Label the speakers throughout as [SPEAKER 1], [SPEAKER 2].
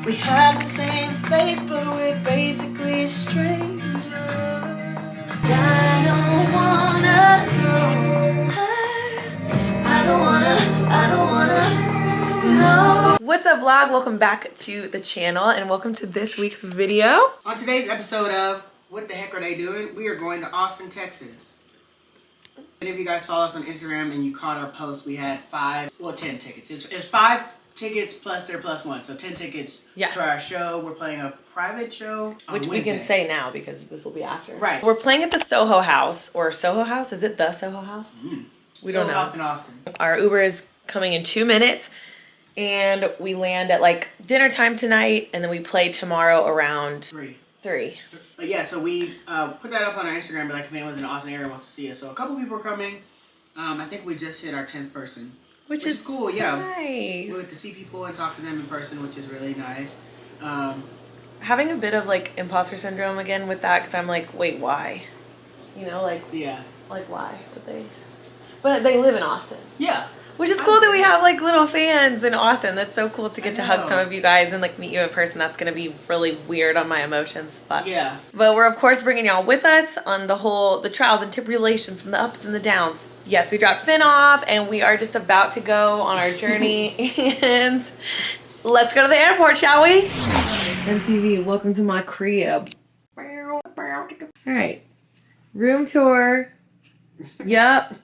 [SPEAKER 1] We have the same face, but we're basically strangers. I don't wanna know her. I don't wanna know.
[SPEAKER 2] What's up, vlog? Welcome back to the channel and welcome to this week's video.
[SPEAKER 1] On today's episode of What the Heck Are They Doing? We are going to Austin, Texas. And if you guys follow us on Instagram and you caught our post, we had 10 tickets. It's 5 tickets plus their plus one, so 10 tickets to our show. We're playing a private show on
[SPEAKER 2] Which
[SPEAKER 1] Wednesday.
[SPEAKER 2] we can say now because this will be after.
[SPEAKER 1] Right.
[SPEAKER 2] We're playing at the Soho House, or Soho House. Is it the Soho House? We don't know.
[SPEAKER 1] Soho House in Austin. Our
[SPEAKER 2] Uber is coming in 2 minutes, and we land at like dinner time tonight, and then we play tomorrow around
[SPEAKER 1] 3. Yeah, so we put that up on our Instagram, but like if anyone's in the Austin area wants to see us. So a couple people are coming. I think we just hit our 10th person. Which is cool,
[SPEAKER 2] so
[SPEAKER 1] yeah.
[SPEAKER 2] Nice.
[SPEAKER 1] We get to see people and talk to them in person, which is really nice.
[SPEAKER 2] Having a bit of like imposter syndrome again with that, because I'm like, wait, why? You know, like,
[SPEAKER 1] yeah,
[SPEAKER 2] like why? But they live in Austin.
[SPEAKER 1] Yeah.
[SPEAKER 2] Which is cool that we have like little fans in Austin. That's so cool to get to hug some of you guys and like meet you in person. That's gonna be really weird on my emotions, but
[SPEAKER 1] yeah.
[SPEAKER 2] But we're of course bringing y'all with us on the trials and tribulations and the ups and the downs. Yes, we dropped Finn off and we are just about to go on our journey and let's go to the airport, shall we? MTV, welcome to my crib. All right, room tour. Yup.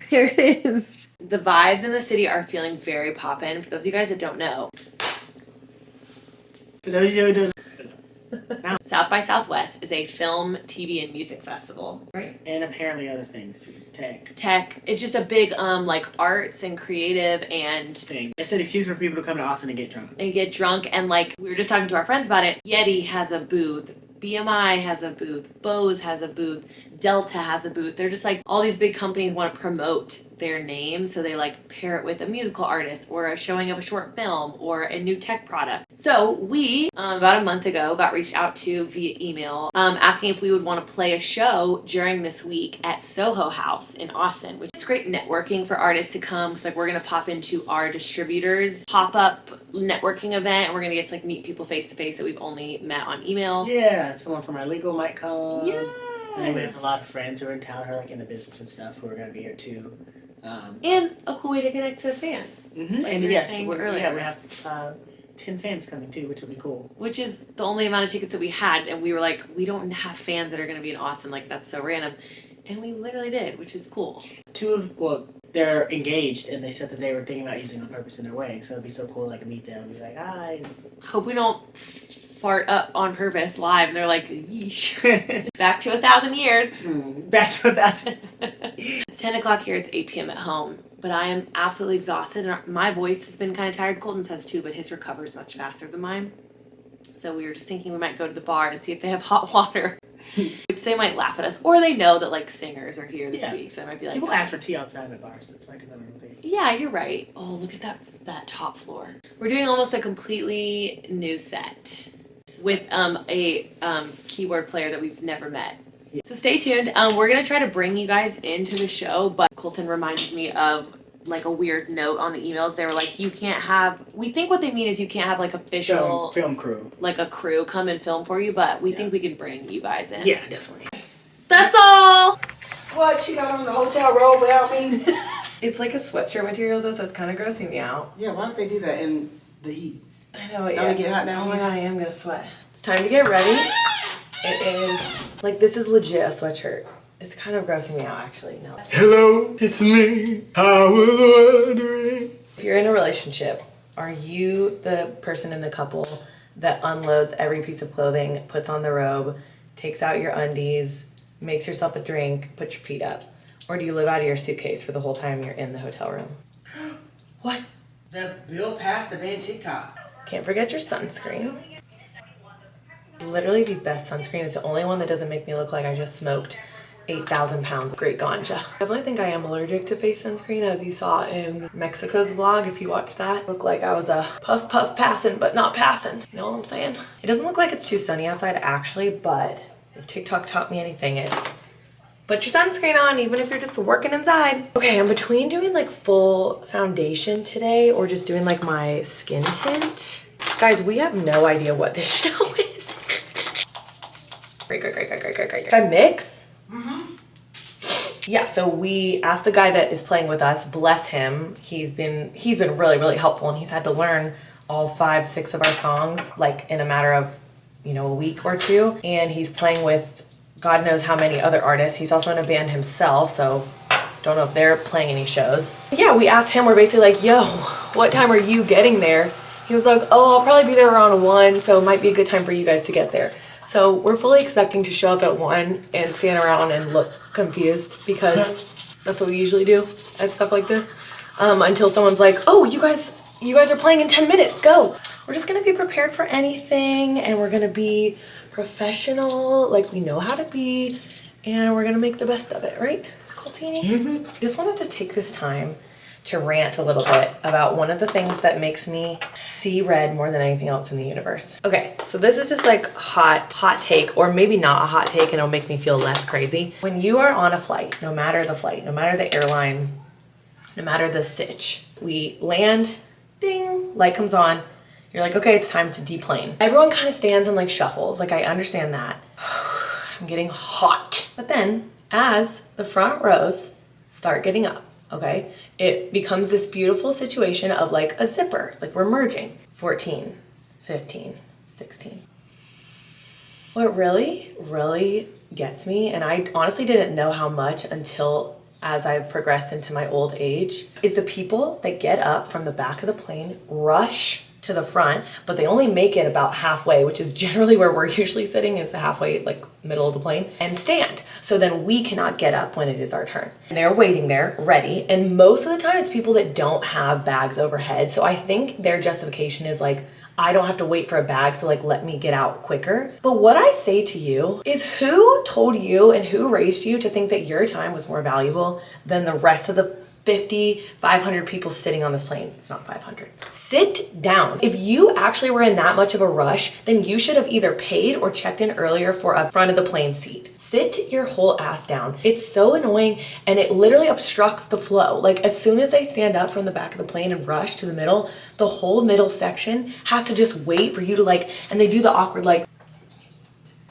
[SPEAKER 2] Here it is. The vibes in the city are feeling very poppin'. For those of you guys that don't know,
[SPEAKER 1] For those of you who don't
[SPEAKER 2] South by Southwest is a film, TV, and music festival, right?
[SPEAKER 1] and apparently other things too.
[SPEAKER 2] Tech. It's just a big like arts and creative and
[SPEAKER 1] Thing. It's an excuse for people to come to Austin and get drunk.
[SPEAKER 2] and like we were just talking to our friends about it. Yeti has a booth. BMI has a booth, Bose has a booth, Delta has a booth. They're just like, all these big companies want to promote their name, so they like pair it with a musical artist or a showing of a short film or a new tech product. So we, about a month ago, got reached out to via email asking if we would want to play a show during this week at Soho House in Austin, which is great networking for artists to come, because like we're going to pop into our distributors pop-up networking event, and we're going to get to like meet people face to face that we've only met on email.
[SPEAKER 1] Yeah, someone from our legal might come.
[SPEAKER 2] Yes.
[SPEAKER 1] And then we have a lot of friends who are in town, who are like in the business and stuff, who are going to be here too.
[SPEAKER 2] And a cool way to connect to the fans.
[SPEAKER 1] Mm-hmm.
[SPEAKER 2] Like
[SPEAKER 1] And
[SPEAKER 2] we were
[SPEAKER 1] yes,
[SPEAKER 2] saying
[SPEAKER 1] we
[SPEAKER 2] earlier.
[SPEAKER 1] have 10 fans coming too, which will be cool.
[SPEAKER 2] Which is the only amount of tickets that we had, and we were like, we don't have fans that are going to be in Austin, like that's so random. And we literally did, which is cool.
[SPEAKER 1] They're engaged, and they said that they were thinking about using it on purpose in their wedding, so it'd be so cool to like meet them and be like, hi.
[SPEAKER 2] Hope we don't fart up on purpose live, and they're like, yeesh. Back to 1,000 years.
[SPEAKER 1] Back to 1,000.
[SPEAKER 2] It's 10 o'clock here, it's 8 p.m. at home, but I am absolutely exhausted, and my voice has been kind of tired. Colton's has too, but his recovers much faster than mine. So we were just thinking we might go to the bar and see if they have hot water. Which they might laugh at us, or they know that like singers are here this week, so they might be like,
[SPEAKER 1] people ask for tea all the time at bars. It's like another thing.
[SPEAKER 2] Yeah, you're right. Oh, look at that top floor. We're doing almost a completely new set with a keyboard player that we've never met. Yeah. So stay tuned. We're gonna try to bring you guys into the show, but Colton reminded me of like a weird note on the emails. They were like, you can't have, we think what they mean is you can't have like official
[SPEAKER 1] film crew,
[SPEAKER 2] like a crew come and film for you, but we think we can bring you guys in.
[SPEAKER 1] Yeah, definitely.
[SPEAKER 2] That's all.
[SPEAKER 1] What? She not on the hotel room without me?
[SPEAKER 2] It's like a sweatshirt material though, so it's kind of grossing me out.
[SPEAKER 1] Yeah, why don't they do that in the heat?
[SPEAKER 2] I know, yeah.
[SPEAKER 1] Don't we get hot down
[SPEAKER 2] Oh my
[SPEAKER 1] here?
[SPEAKER 2] god, I am gonna sweat. It's time to get ready. It is, like, this is legit a sweatshirt. It's kind of grossing me out, actually. No.
[SPEAKER 1] Hello, it's me. I was wondering.
[SPEAKER 2] If you're in a relationship, are you the person in the couple that unloads every piece of clothing, puts on the robe, takes out your undies, makes yourself a drink, puts your feet up? Or do you live out of your suitcase for the whole time you're in the hotel room? What?
[SPEAKER 1] The bill passed to ban TikTok.
[SPEAKER 2] Can't forget your sunscreen. Literally the best sunscreen. It's the only one that doesn't make me look like I just smoked 8,000 pounds of great ganja. I definitely think I am allergic to face sunscreen, as you saw in Mexico's vlog. If you watched that, looked like I was a puff passing, but not passing. You know what I'm saying? It doesn't look like it's too sunny outside actually, but if TikTok taught me anything, it's put your sunscreen on even if you're just working inside. Okay, I'm between doing like full foundation today or just doing like my skin tint.
[SPEAKER 3] Guys, we have no idea what this show is. Great. Should I mix? Yeah, so we asked the guy that is playing with us, bless him. He's been really, really helpful, and he's had to learn all 5, 6 of our songs, like in a matter of, a week or 2. And he's playing with God knows how many other artists. He's also in a band himself, so don't know if they're playing any shows. Yeah, we asked him, we're basically like, yo, what time are you getting there? He was like, oh, I'll probably be there around 1, so it might be a good time for you guys to get there. So we're fully expecting to show up at 1 and stand around and look confused, because that's what we usually do at stuff like this. Until someone's like, oh, you guys are playing in 10 minutes, go. We're just gonna be prepared for anything, and we're gonna be professional, like we know how to be, and we're gonna make the best of it, right, Coltini? Just wanted to take this time to rant a little bit about one of the things that makes me see red more than anything else in the universe. Okay, so this is just like hot take, or maybe not a hot take, and it'll make me feel less crazy. When you are on a flight, no matter the airline, no matter the sitch, we land, ding, light comes on, you're like, okay, it's time to deplane. Everyone kind of stands and like shuffles, like I understand that. I'm getting hot. But then, as the front rows start getting up, okay, it becomes this beautiful situation of like a zipper, like we're merging. 14, 15, 16. What really, really gets me, and I honestly didn't know how much until as I've progressed into my old age, is the people that get up from the back of the plane, rush to the front, but they only make it about halfway, which is generally where we're usually sitting, is halfway, like middle of the plane, and stand. So then we cannot get up when it is our turn. And they're waiting there, ready. And most of the time it's people that don't have bags overhead. So I think their justification is like, I don't have to wait for a bag, so like, let me get out quicker. But what I say to you is, who told you and who raised you to think that your time was more valuable than the rest of the 50, 500 people sitting on this plane? It's not 500. Sit down. If you actually were in that much of a rush, then you should have either paid or checked in earlier for a front of the plane seat. Sit your whole ass down. It's so annoying, and it literally obstructs the flow. Like, as soon as they stand up from the back of the plane and rush to the middle, the whole middle section has to just wait for you to like, and they do the awkward like,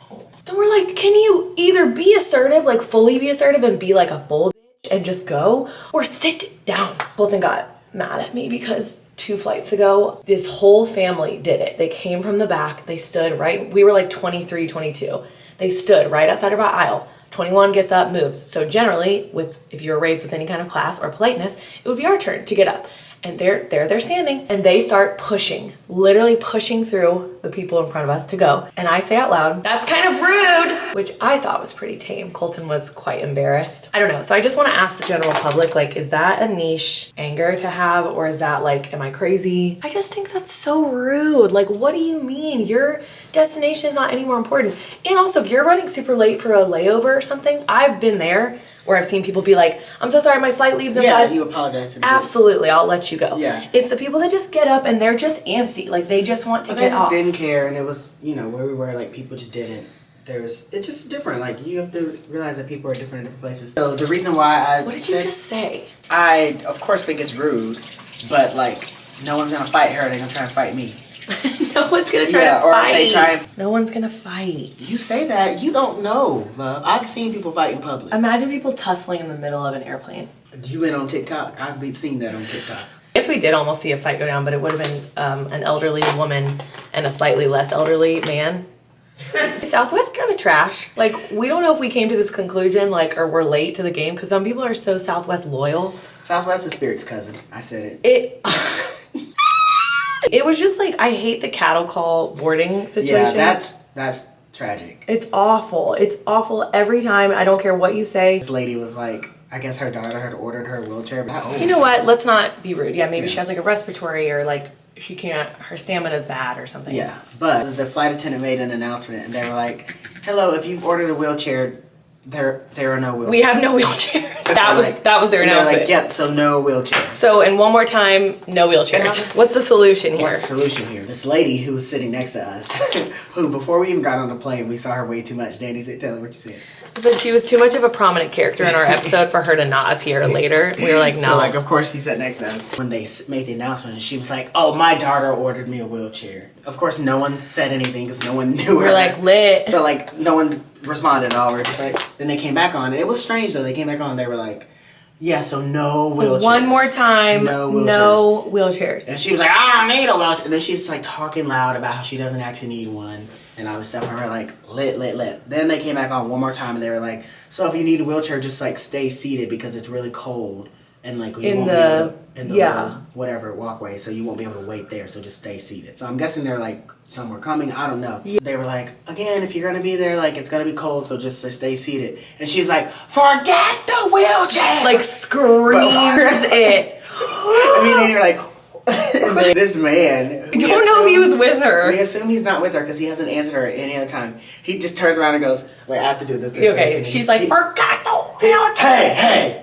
[SPEAKER 3] and we're like, can you either be assertive, like fully be assertive and be like a bull and just go, or sit down? Colton got mad at me because 2 flights ago, this whole family did it. They came from the back, they stood right, we were like 23, 22. They stood right outside of our aisle. 21 gets up, moves. So generally, if you were raised with any kind of class or politeness, it would be our turn to get up. And they're standing, and they start pushing, literally pushing through the people in front of us to go. And I say out loud, that's kind of rude, which I thought was pretty tame. Colton was quite embarrassed. I don't know. So I just want to ask the general public, like, is that a niche anger to have, or is that like, am I crazy? I just think that's so rude. Like, what do you mean? Your destination is not any more important. And also, if you're running super late for a layover or something, I've been there, where I've seen people be like, I'm so sorry, my flight leaves in 5.
[SPEAKER 1] Yeah, you apologize to them.
[SPEAKER 3] Absolutely, I'll let you go.
[SPEAKER 1] Yeah.
[SPEAKER 3] It's the people that just get up and they're just antsy. Like, they just want to get off.
[SPEAKER 1] They just didn't care, and it was, where we were, like, people just didn't. It's just different. Like, you have to realize that people are different in different places. So the reason why
[SPEAKER 3] What did you just say?
[SPEAKER 1] I, of course, think it's rude, but, like, no one's gonna fight her. They're gonna try and fight me.
[SPEAKER 3] No one's gonna try to fight. No one's gonna fight.
[SPEAKER 1] You say that, you don't know, love. I've seen people fight in public.
[SPEAKER 3] Imagine people tussling in the middle of an airplane.
[SPEAKER 1] You went on TikTok. I've been seeing that on TikTok.
[SPEAKER 3] I guess we did almost see a fight go down, but it would have been an elderly woman and a slightly less elderly man. Southwest kind of trash. Like, we don't know if we came to this conclusion, like, or we're late to the game, because some people are so Southwest loyal.
[SPEAKER 1] Southwest is Spirit's cousin. I said it.
[SPEAKER 3] It was just like, I hate the cattle call boarding situation.
[SPEAKER 1] Yeah, that's tragic.
[SPEAKER 3] It's awful. It's awful every time. I don't care what you say.
[SPEAKER 1] This lady was like, I guess her daughter had ordered her a wheelchair. But
[SPEAKER 3] you know what? Let's not be rude. Yeah, maybe she has like a respiratory, or like she can't, her stamina's bad or something.
[SPEAKER 1] Yeah, but the flight attendant made an announcement, and they were like, hello, if you've ordered a wheelchair, there are no wheelchairs.
[SPEAKER 3] We have no wheelchairs. That was their announcement.
[SPEAKER 1] Like, yep, so no wheelchairs.
[SPEAKER 3] So, and one more time, no wheelchairs. What's the solution here?
[SPEAKER 1] What's the solution here? This lady who was sitting next to us, who before we even got on the plane, we saw her way too much. Danny said, tell her what you said.
[SPEAKER 3] I said she was too much of a prominent character in our episode for her to not appear later. We were like, no.
[SPEAKER 1] So, like, of course, she sat next to us. When they made the announcement, and she was like, oh, my daughter ordered me a wheelchair. Of course, no one said anything because no one knew her.
[SPEAKER 3] We're like, lit.
[SPEAKER 1] So, like, no one responded at all. We're just like, then they came back on. It was strange, though. They came back on and they were like, yeah, so no wheelchairs.
[SPEAKER 3] One more time,
[SPEAKER 1] no wheelchairs.
[SPEAKER 3] No wheelchairs.
[SPEAKER 1] And she was like, I don't need a wheelchair. And then she's like talking loud about how she doesn't actually need one and all this stuff. And we're like, lit. Then they came back on one more time and they were like, so if you need a wheelchair, just like stay seated because it's really cold. And like you won't be able to, in the little, whatever walkway, so you won't be able to wait there. So just stay seated. So I'm guessing they're like somewhere coming. I don't know. Yeah. They were like, again, if you're gonna be there, like it's gonna be cold, so just stay seated. And she's like, forget the wheelchair.
[SPEAKER 3] Like screams it.
[SPEAKER 1] I mean, and you're like, and then this man.
[SPEAKER 3] I don't know if he was with her.
[SPEAKER 1] We assume he's not with her because he hasn't answered her any other time. He just turns around and goes, wait, I have to do this.
[SPEAKER 3] Okay, she's like, forget the wheelchair.
[SPEAKER 1] Hey.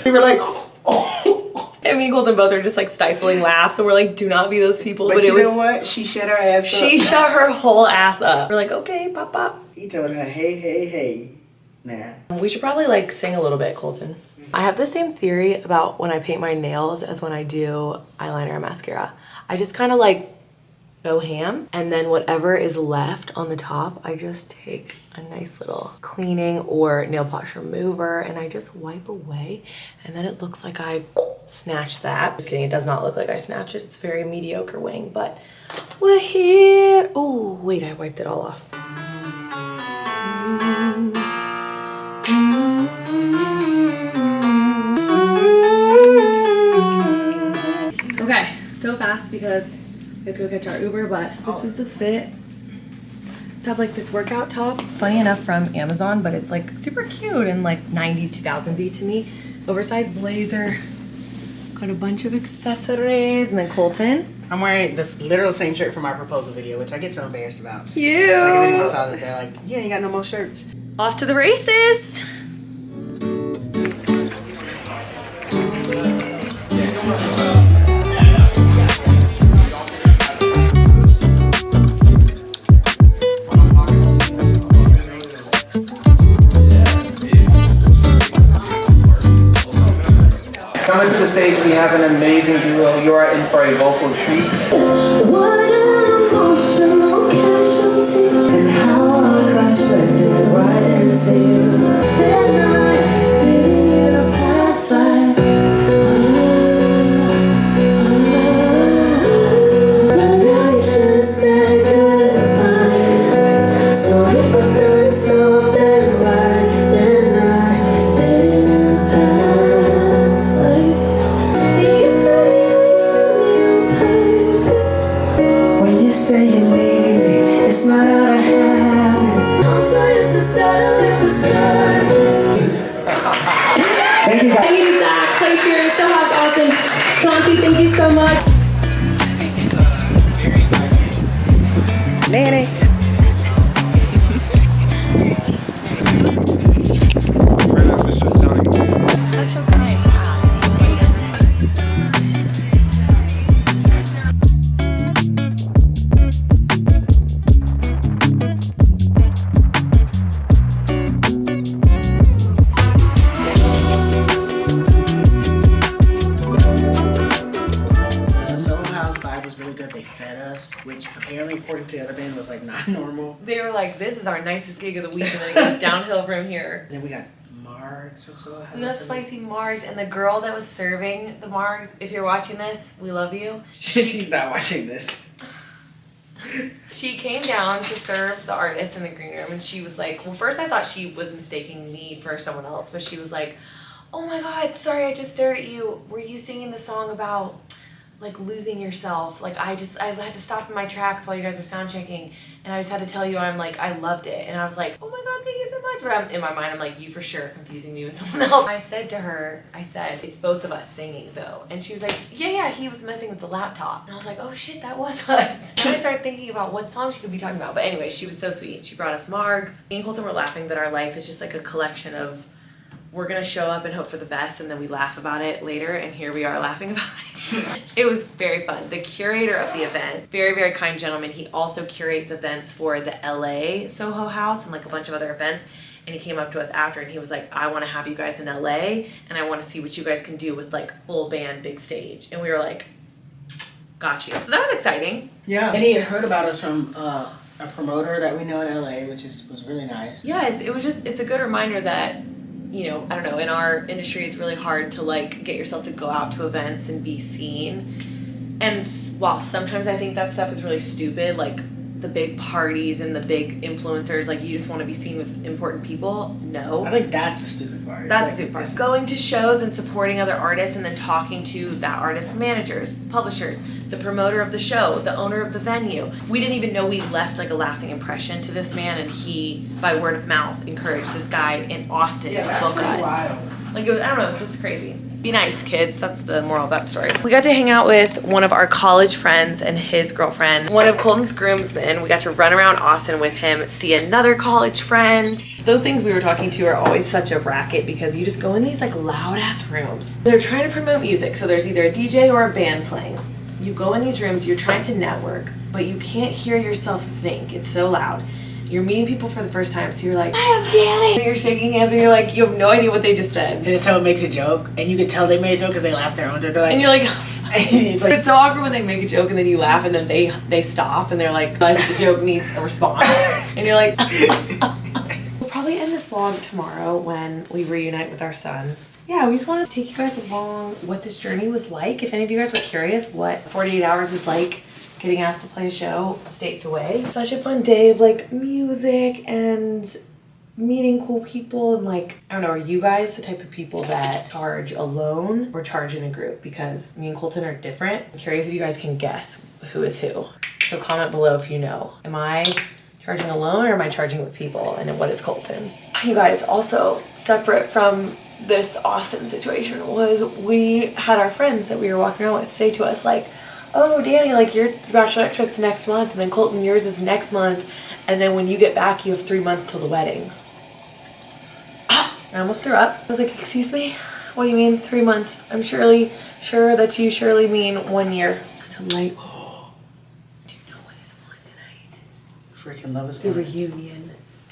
[SPEAKER 1] We were like, oh.
[SPEAKER 3] And me and Colton both are just like stifling laughs, and we're like, do not be those people.
[SPEAKER 1] But you know what? She shut her ass up.
[SPEAKER 3] She shut her whole ass up. We're like, okay, pop.
[SPEAKER 1] He told her, hey. Nah.
[SPEAKER 3] We should probably like sing a little bit, Colton. I have the same theory about when I paint my nails as when I do eyeliner and mascara. I just kind of like go ham, and then whatever is left on the top, I just take a nice little cleaning or nail polish remover and I just wipe away, and then it looks like I snatched that. Just kidding, it does not look like I snatched it. It's very mediocre wing, but we're here. Oh, wait, I wiped it all off. Okay, so fast because we have to go catch our Uber, but this is the fit. I have like this workout top, funny enough from Amazon, but it's like super cute and like 90s, 2000s-y to me. Oversized blazer, got a bunch of accessories, and then Colton.
[SPEAKER 1] I'm wearing this literal same shirt from our proposal video, which I get so embarrassed about.
[SPEAKER 3] Cute.
[SPEAKER 1] It's like if anyone saw that, they're like, you ain't got no more shirts.
[SPEAKER 3] Off to the races.
[SPEAKER 4] Coming to the stage, we have an amazing duo. You are in for a vocal treat.
[SPEAKER 5] What an emotional casualty, and how I crashed landed right into you. Then I did a past life. But now you should say goodbye. So if I've done something right, then I did a past life. You used to be on purpose. When you say you need me, it's not out of habit. I'm so used to settling for service.
[SPEAKER 1] Thank you guys.
[SPEAKER 6] Thank you, Zach. Place here. Soho House, awesome. Chauncey, thank you so much.
[SPEAKER 1] Nanny. Soho House vibe was really good. They fed us, which apparently, according to the other band, was like not normal.
[SPEAKER 3] They were like, this is our nicest gig of the week, and then it goes downhill from here.
[SPEAKER 1] Then we got Margs from Soho House.
[SPEAKER 3] We got spicy margs, and the girl that was serving the margs, if you're watching this, we love you.
[SPEAKER 1] She's not watching this.
[SPEAKER 3] She came down to serve the artist in the green room, and she was like, well, first I thought she was mistaking me for someone else, but she was like, oh my god, sorry, I just stared at you. Were you singing the song about like losing yourself? Like I had to stop in my tracks while you guys were sound checking, and I just had to tell you I loved it. And I was like, oh my god, thank you so much. But in my mind, I'm like, you for sure confusing me with someone else. I said to her, it's both of us singing though. And she was like, yeah, he was messing with the laptop. And I was like, oh shit, that was us. And I started thinking about what song she could be talking about. But anyway, she was so sweet. She brought us margs. Me and Colton were laughing that our life is just like a collection of we're gonna show up and hope for the best, and then we laugh about it later, and here we are laughing about it. It was very fun. The curator of the event, very, very kind gentleman, he also curates events for the LA Soho House and like a bunch of other events, and he came up to us after and he was like, I want to have you guys in LA, and I want to see what you guys can do with like full band, big stage. And we were like, got you. So that was exciting.
[SPEAKER 1] Yeah. And he had heard about us from a promoter that we know in LA, which was really nice.
[SPEAKER 3] Yes, it was just, it's a good reminder that, you know, I don't know, in our industry it's really hard to like get yourself to go out to events and be seen. And while sometimes I think that stuff is really stupid, like the big parties and the big influencers, like you just want to be seen with important people, no.
[SPEAKER 1] I think that's the stupid part.
[SPEAKER 3] That's the stupid part. Going to shows and supporting other artists and then talking to that artist's managers, publishers, the promoter of the show, the owner of the venue. We didn't even know we left like a lasting impression to this man, and he, by word of mouth, encouraged this guy in Austin to book us.
[SPEAKER 1] Wild.
[SPEAKER 3] Like, it was, I don't know, it's just crazy. Be nice, kids. That's the moral of that story. We got to hang out with one of our college friends and his girlfriend, one of Colton's groomsmen. We got to run around Austin with him, see another college friend. Those things we were talking to are always such a racket because you just go in these like loud ass rooms. They're trying to promote music, so there's either a DJ or a band playing. You go in these rooms, you're trying to network, but you can't hear yourself think. It's so loud. You're meeting people for the first time, so you're like, hi, I'm Danny. And you're shaking hands and you're like, you have no idea what they just said.
[SPEAKER 1] And someone makes a joke, and you can tell they made a joke because they laughed their own joke. They're like,
[SPEAKER 3] And you're like,
[SPEAKER 1] it's like,
[SPEAKER 3] it's so awkward when they make a joke and then you laugh and then they stop and they're like, the joke needs a response. And you're like, we'll probably end this vlog tomorrow when we reunite with our son. Yeah, we just wanted to take you guys along what this journey was like. If any of you guys were curious what 48 hours is like, getting asked to play a show states away. Such a fun day of like music and meeting cool people, and like, I don't know, are you guys the type of people that charge alone or charge in a group? Because me and Colton are different. I'm curious if you guys can guess who is who. So comment below if you know. Am I charging alone or am I charging with people? And what is Colton? You guys, also separate from this Austin situation was we had our friends that we were walking around with say to us like, oh, Danny, like your bachelorette trip's next month, and then Colton, yours is next month, and then when you get back, you have 3 months till the wedding. I almost threw up. I was like, excuse me? What do you mean 3 months? I'm sure that you surely mean 1 year. It's a light. Do you know what is on tonight?
[SPEAKER 1] freaking love is
[SPEAKER 3] The
[SPEAKER 1] on.
[SPEAKER 3] reunion.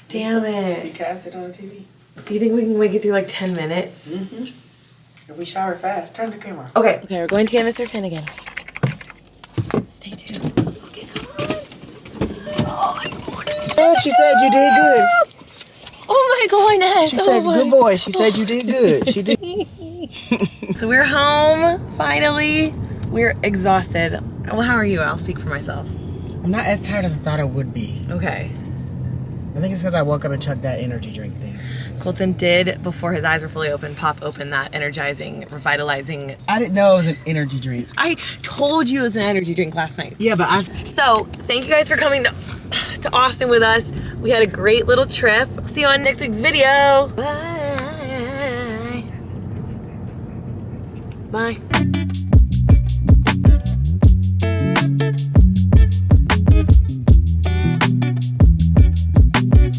[SPEAKER 3] Damn
[SPEAKER 1] You
[SPEAKER 3] it.
[SPEAKER 1] cast it on the TV.
[SPEAKER 3] Do you think we can make it through like 10 minutes?
[SPEAKER 1] Mm-hmm. If we shower fast, turn the camera.
[SPEAKER 3] Okay, we're going to get Mr. Finnegan. Stay tuned.
[SPEAKER 1] Yeah, she said you did good.
[SPEAKER 3] Oh my goodness.
[SPEAKER 1] She said, good boy. She said you did good. She did.
[SPEAKER 3] So we're home, finally. We're exhausted. Well, how are you? I'll speak for myself.
[SPEAKER 1] I'm not as tired as I thought I would be.
[SPEAKER 3] Okay.
[SPEAKER 1] I think it's because I woke up and chugged that energy drink thing.
[SPEAKER 3] Colton did, before his eyes were fully open, pop open that energizing, revitalizing.
[SPEAKER 1] I didn't know it was an energy drink.
[SPEAKER 3] I told you it was an energy drink last night.
[SPEAKER 1] Yeah, but
[SPEAKER 3] So, thank you guys for coming to Austin with us. We had a great little trip. See you on next week's video. Bye. Bye.